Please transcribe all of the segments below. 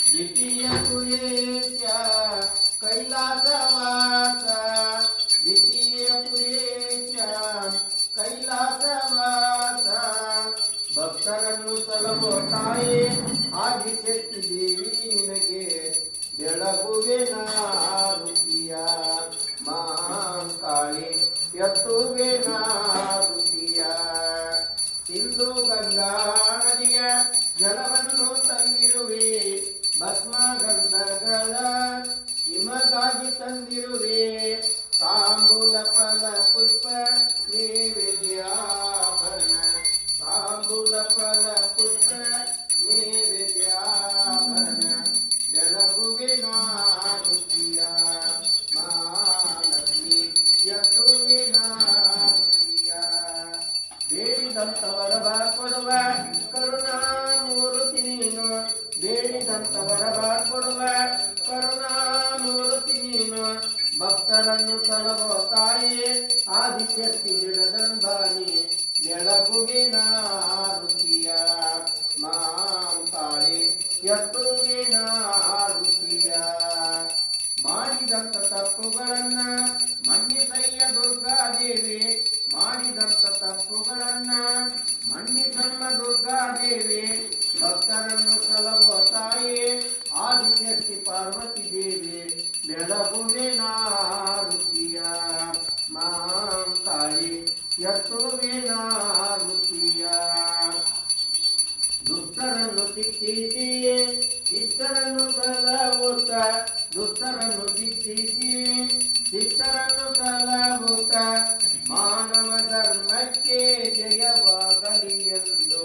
द्वितीय पुरेच्या कैलासवासा द्वितीय पुरेच्या कैलासवासा ಭಕ್ತರನ್ನು ಸಲಹೋ ತಾಯೇ ಆದಿಶಕ್ತಿ ದೇವಿ ನಿನಗೆ ಬೆಳಗುವೆನ ರುಚಿಯ ಮಹಾಂಕಾಳಿ ಎತ್ತುವೆನ ರುಚಿಯ ಸಿಂಧು ಗಂಗಾ ನದಿಯ ಜಲವನ್ನು ತಂದಿರುವೆ ಭಸ್ಮ ಗಂಧಗಳ ಹಿಮಗಾಗಿ ತಂದಿರುವೆ ತಾಂಬೂಲ ಫಲ ಪುಷ್ಪ ನೈವೇದ್ಯಾಭರಣ ತಾಂಬೂಲ ಫಲ ಪುಷ್ಪ ನೈವೇದ್ಯಾಭರಣ ಬೆಳಗುವಿನ ರುಚಿಯ ಮಹಾಲಕ್ಷ್ಮಿ ಎತ್ತುವಿನ ರುಚಿಯ ಬೇಡಿದಂತವರ ಕೊಡುವ ಕರುಣಾಮೂರ್ತಿ ನೀನು ಬೇಡಿದಂತವರ ಕೊಡುವ ಕರುಣಾಮೂರ್ತಿ ನೀನು ಭಕ್ತರನ್ನು ಸಲಹೋ ತಾಯೇ ಆದಿಶಕ್ತಿ ಗಿಡದಂಬಾನಿ ಬೆಳಗುವಿನ ರುಚಿಯ ಮಹಾಂಕಾಳಿ ಎತ್ತುವಿನ ರುಚಿಯ ಮಾಡಿದಂತ ತಪ್ಪುಗಳನ್ನ ಮನ್ನಿಸಯ್ಯ ದುರ್ಗಾದೇವಿ ಮಾಡಿದಂತ ತಪ್ಪುಗಳನ್ನ ಮನ್ನಿಸಮ್ಮ ದುರ್ಗಾದೇವಿ ಭಕ್ತರನ್ನು ಸಲಹೋ ತಾಯಿ ಆದಿಶಕ್ತಿ ಪಾರ್ವತಿ ದೇವಿ ಬೆಳಗುವಿನ ರುಚಿಯ ಮಹಾಂಕಾಳಿ ಎತ್ತುವಿನ ರುಚಿಯ ದುಷ್ಟರನ್ನು ಶಿಕ್ಷಿಸಿ ಶಿಷ್ಟರನ್ನು ಸಲಹುತ್ತ ದುಷ್ಟರನ್ನು ಶಿಕ್ಷಿಸಿ ಶಿಷ್ಟರನ್ನು ಸಲಹುತ್ತ ಮಾನವ ಧರ್ಮಕ್ಕೆ ಜಯವಾಗಲಿ ಎಂದು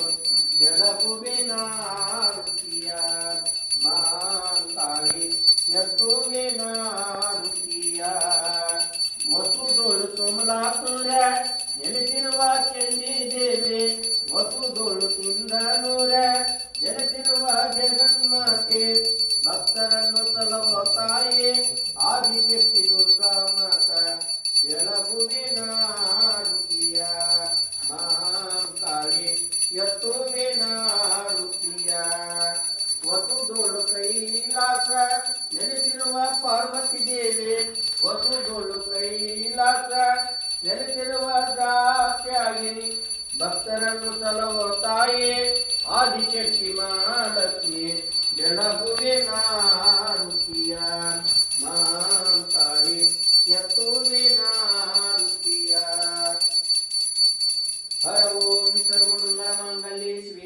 ಬೆಳಗುವಿನ ರುಚಿಯ ಮಹಾಂಕಾಳಿ ಎತ್ತುವಿನ ರುಚಿಯ ವಸುದೋಳು ಸೋಮಲಾಪುರ ನೆಲೆಸಿರುವ ಚಂಡಿ ದೇವಿ ವಸುದೋಳು ಸಿಂಧನೂರ ನೆಲೆಸಿರುವ ಜಗನ್ಮಾತೆ ಭಕ್ತರನ್ನು ಸಲಹೋ ತಾಯಿ ಆದಿಶಕ್ತಿ ದುರ್ಗಾ ಮಾತ ಬೆಳಗುವಿನ ರುಚಿಯ ಮಹಾಂಕಾಳಿ ಎತ್ತುವಿನ ರುಚಿಯ ವಸುದೋಳು ಕೈಲಾಸ ನೆಲೆಸಿರುವ ಪಾರ್ವತಿ ದೇವಿ ವಸುದೋಳು ಕೈಲಾಸ ನೆಲೆಸಿರುವ ದಾತ್ಯಾಗಿನಿ ಭಕ್ತರನ್ನು ಸಲಹೋ ತಾಯಿ ಆದಿಶಕ್ತಿ ಮಹಾಲಕ್ಷ್ಮಿ ಬೆಳಗುವಿನ ರುಚಿಯ ಮಹಾಂಕಾಳಿ ಎತ್ತುವಿನ ರುಚಿಯ ಹರ ಓಂ ಸರ್ವಮಂಗಳ ಮಾಂಗಲ್ಯೆ ಶಿವೆ